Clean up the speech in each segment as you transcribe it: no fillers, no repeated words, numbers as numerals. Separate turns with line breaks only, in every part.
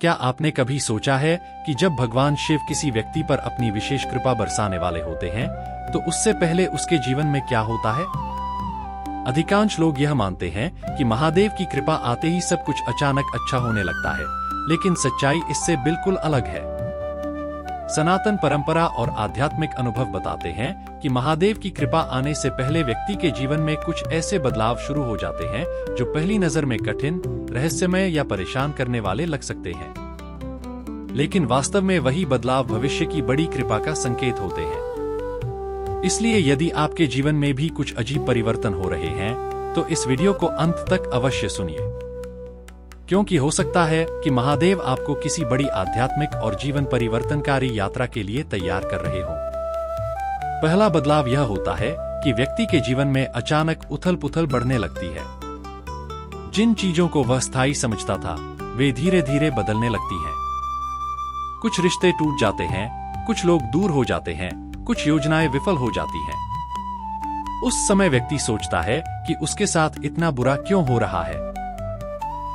क्या आपने कभी सोचा है कि जब भगवान शिव किसी व्यक्ति पर अपनी विशेष कृपा बरसाने वाले होते हैं तो उससे पहले उसके जीवन में क्या होता है? अधिकांश लोग यह मानते हैं कि महादेव की कृपा आते ही सब कुछ अचानक अच्छा होने लगता है, लेकिन सच्चाई इससे बिल्कुल अलग है। सनातन परंपरा और आध्यात्मिक अनुभव बताते हैं कि महादेव की कृपा आने से पहले व्यक्ति के जीवन में कुछ ऐसे बदलाव शुरू हो जाते हैं जो पहली नजर में कठिन, रहस्यमय या परेशान करने वाले लग सकते हैं, लेकिन वास्तव में वही बदलाव भविष्य की बड़ी कृपा का संकेत होते हैं। इसलिए यदि आपके जीवन में भी कुछ अजीब परिवर्तन हो रहे हैं तो इस वीडियो को अंत तक अवश्य सुनिए, क्योंकि हो सकता है कि महादेव आपको किसी बड़ी आध्यात्मिक और जीवन परिवर्तनकारी यात्रा के लिए तैयार कर रहे हों। पहला बदलाव यह होता है कि व्यक्ति के जीवन में अचानक उथल-पुथल बढ़ने लगती है। जिन चीजों को वह स्थायी समझता था, वे धीरे धीरे बदलने लगती हैं। कुछ रिश्ते टूट जाते हैं, कुछ लोग दूर हो जाते हैं, कुछ योजनाएं विफल हो जाती हैं। उस समय व्यक्ति सोचता है कि उसके साथ इतना बुरा क्यों हो रहा है।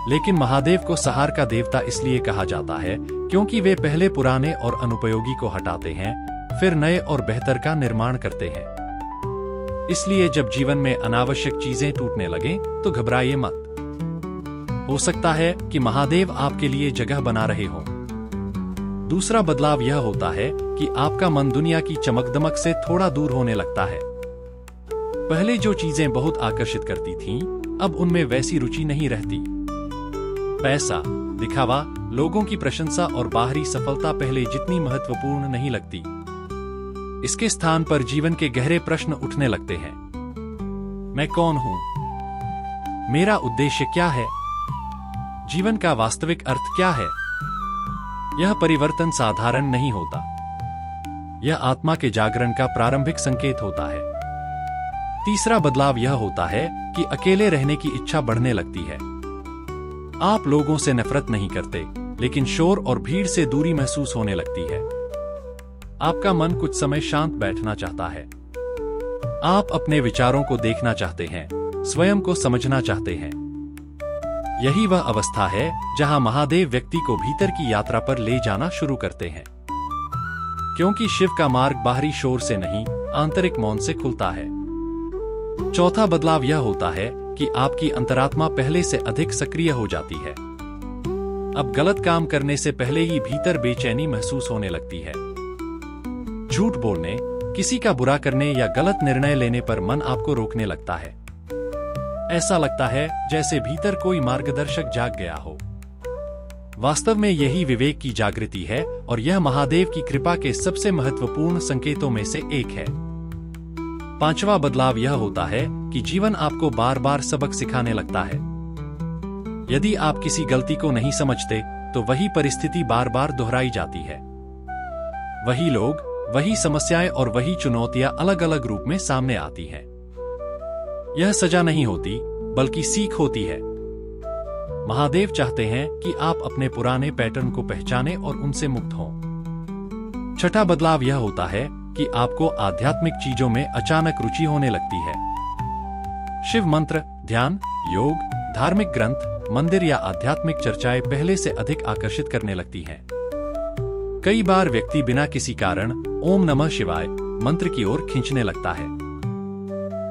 लेकिन महादेव को सहार का देवता इसलिए कहा जाता है क्योंकि वे पहले पुराने और अनुपयोगी को हटाते हैं, फिर नए और बेहतर का निर्माण करते हैं। इसलिए जब जीवन में अनावश्यक चीजें टूटने लगें तो घबराइए मत। हो सकता है कि महादेव आपके लिए जगह बना रहे हों। दूसरा बदलाव यह होता है कि आपका मन दुनिया की चमक-दमक से थोड़ा दूर होने लगता है। पहले जो चीजें बहुत आकर्षित करती थीं, अब उनमें वैसी रुचि नहीं रहती। पैसा, दिखावा, लोगों की प्रशंसा और बाहरी सफलता पहले जितनी महत्वपूर्ण नहीं लगती। इसके स्थान पर जीवन के गहरे प्रश्न उठने लगते हैं। मैं कौन हूं? मेरा उद्देश्य क्या है? जीवन का वास्तविक अर्थ क्या है? यह परिवर्तन साधारण नहीं होता। यह आत्मा के जागरण का प्रारंभिक संकेत होता है। तीसरा बदलाव यह होता है कि अकेले रहने की इच्छा बढ़ने लगती है। आप लोगों से नफरत नहीं करते, लेकिन शोर और भीड़ से दूरी महसूस होने लगती है। आपका मन कुछ समय शांत बैठना चाहता है। आप अपने विचारों को देखना चाहते हैं, स्वयं को समझना चाहते हैं। यही वह अवस्था है जहां महादेव व्यक्ति को भीतर की यात्रा पर ले जाना शुरू करते हैं, क्योंकि शिव का मार्ग बाहरी शोर से नहीं, आंतरिक मौन से खुलता है। चौथा बदलाव यह होता है कि आपकी अंतरात्मा पहले से अधिक सक्रिय हो जाती है। अब गलत काम करने से पहले ही भीतर बेचैनी महसूस होने लगती है। झूठ बोलने, किसी का बुरा करने या गलत निर्णय लेने पर मन आपको रोकने लगता है। ऐसा लगता है जैसे भीतर कोई मार्गदर्शक जाग गया हो। वास्तव में यही विवेक की जागृति है और यह महादेव की कृपा के सबसे महत्वपूर्ण संकेतों में से एक है। पांचवा बदलाव यह होता है कि जीवन आपको बार बार सबक सिखाने लगता है। यदि आप किसी गलती को नहीं समझते तो वही परिस्थिति बार बार दोहराई जाती है। वही लोग, वही समस्याएं और वही चुनौतियां अलग अलग रूप में सामने आती हैं। यह सजा नहीं होती, बल्कि सीख होती है। महादेव चाहते हैं कि आप अपने पुराने पैटर्न को पहचानें और उनसे मुक्त हों। छठा बदलाव यह होता है कि आपको आध्यात्मिक चीजों में अचानक रुचि होने लगती है। शिव मंत्र, ध्यान, योग, धार्मिक ग्रंथ, मंदिर या आध्यात्मिक चर्चाएं पहले से अधिक आकर्षित करने लगती हैं। कई बार व्यक्ति बिना किसी कारण ओम नमः शिवाय मंत्र की ओर खींचने लगता है।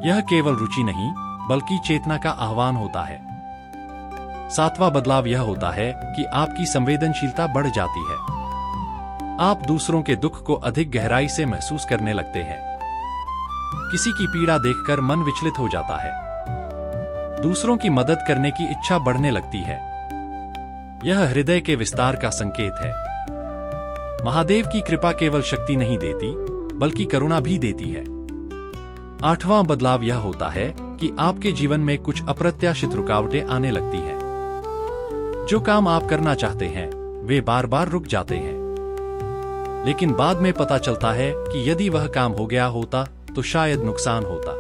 यह केवल रुचि नहीं, बल्कि चेतना का आह्वान होता है। सातवां बदलाव यह होता है कि आपकी संवेदनशीलता बढ़ जाती है। आप दूसरों के दुख को अधिक गहराई से महसूस करने लगते हैं। किसी की पीड़ा देखकर मन विचलित हो जाता है। दूसरों की मदद करने की इच्छा बढ़ने लगती है। यह हृदय के विस्तार का संकेत है। महादेव की कृपा केवल शक्ति नहीं देती, बल्कि करुणा भी देती है। आठवां बदलाव यह होता है कि आपके जीवन में कुछ अप्रत्याशित रुकावटें आने लगती हैं। जो काम आप करना चाहते हैं, वे बार बार रुक जाते हैं। लेकिन बाद में पता चलता है कि यदि वह काम हो गया होता तो शायद नुकसान होता।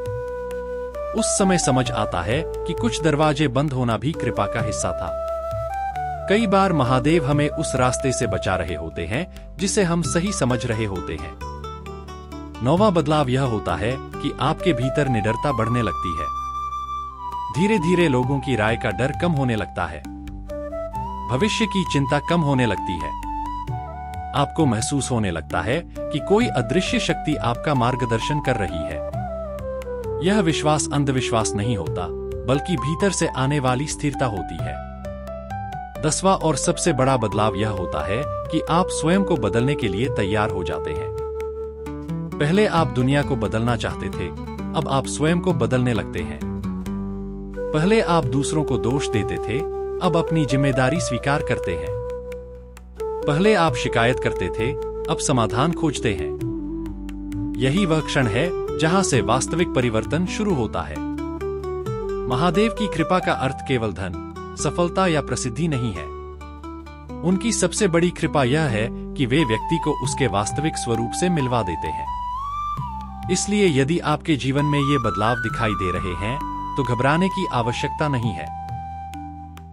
उस समय समझ आता है कि कुछ दरवाजे बंद होना भी कृपा का हिस्सा था। कई बार महादेव हमें उस रास्ते से बचा रहे होते हैं जिसे हम सही समझ रहे होते हैं। नौवां बदलाव यह होता है कि आपके भीतर निडरता बढ़ने लगती है। धीरे धीरे लोगों की राय का डर कम होने लगता है। भविष्य की चिंता कम होने लगती है। आपको महसूस होने लगता है कि कोई अदृश्य शक्ति आपका मार्गदर्शन कर रही है। यह विश्वास अंधविश्वास नहीं होता, बल्कि भीतर से आने वाली स्थिरता होती है। 10वां और सबसे बड़ा बदलाव यह होता है कि आप स्वयं को बदलने के लिए तैयार हो जाते हैं। पहले आप दुनिया को बदलना चाहते थे, अब आप स्वयं को बदलने लगते हैं। पहले आप दूसरों को दोष देते थे, अब अपनी जिम्मेदारी स्वीकार करते हैं। पहले आप शिकायत करते थे, अब समाधान खोजते हैं। यही वह क्षण है जहां से वास्तविक परिवर्तन शुरू होता है। महादेव की कृपा का अर्थ केवल धन, सफलता या प्रसिद्धि नहीं है। उनकी सबसे बड़ी कृपा यह है कि वे व्यक्ति को उसके वास्तविक स्वरूप से मिलवा देते हैं। इसलिए यदि आपके जीवन में ये बदलाव दिखाई दे रहे हैं, तो घबराने की आवश्यकता नहीं है।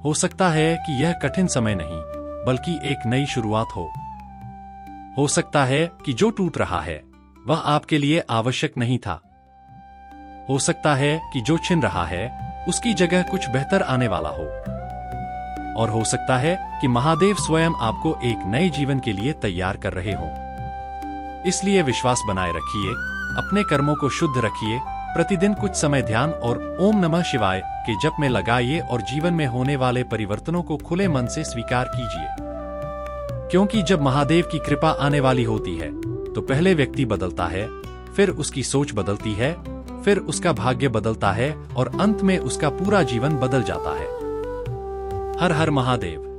हो सकता है कि यह कठिन समय नहीं, बल्कि एक नई शुरुआत हो सकता है कि जो टूट रहा है वह आपके लिए आवश्यक नहीं था। हो सकता है कि जो छिन रहा है उसकी जगह कुछ बेहतर आने वाला हो। और हो सकता है कि महादेव स्वयं आपको एक नए जीवन के लिए तैयार कर रहे हों। इसलिए विश्वास बनाए रखिए, अपने कर्मों को शुद्ध रखिए, प्रतिदिन कुछ समय ध्यान और ओम नमः शिवाय के जप में लगाइए और जीवन में होने वाले परिवर्तनों को खुले मन से स्वीकार कीजिए। क्योंकि जब महादेव की कृपा आने वाली होती है, तो पहले व्यक्ति बदलता है, फिर उसकी सोच बदलती है, फिर उसका भाग्य बदलता है और अंत में उसका पूरा जीवन बदल जाता है। हर हर महादेव।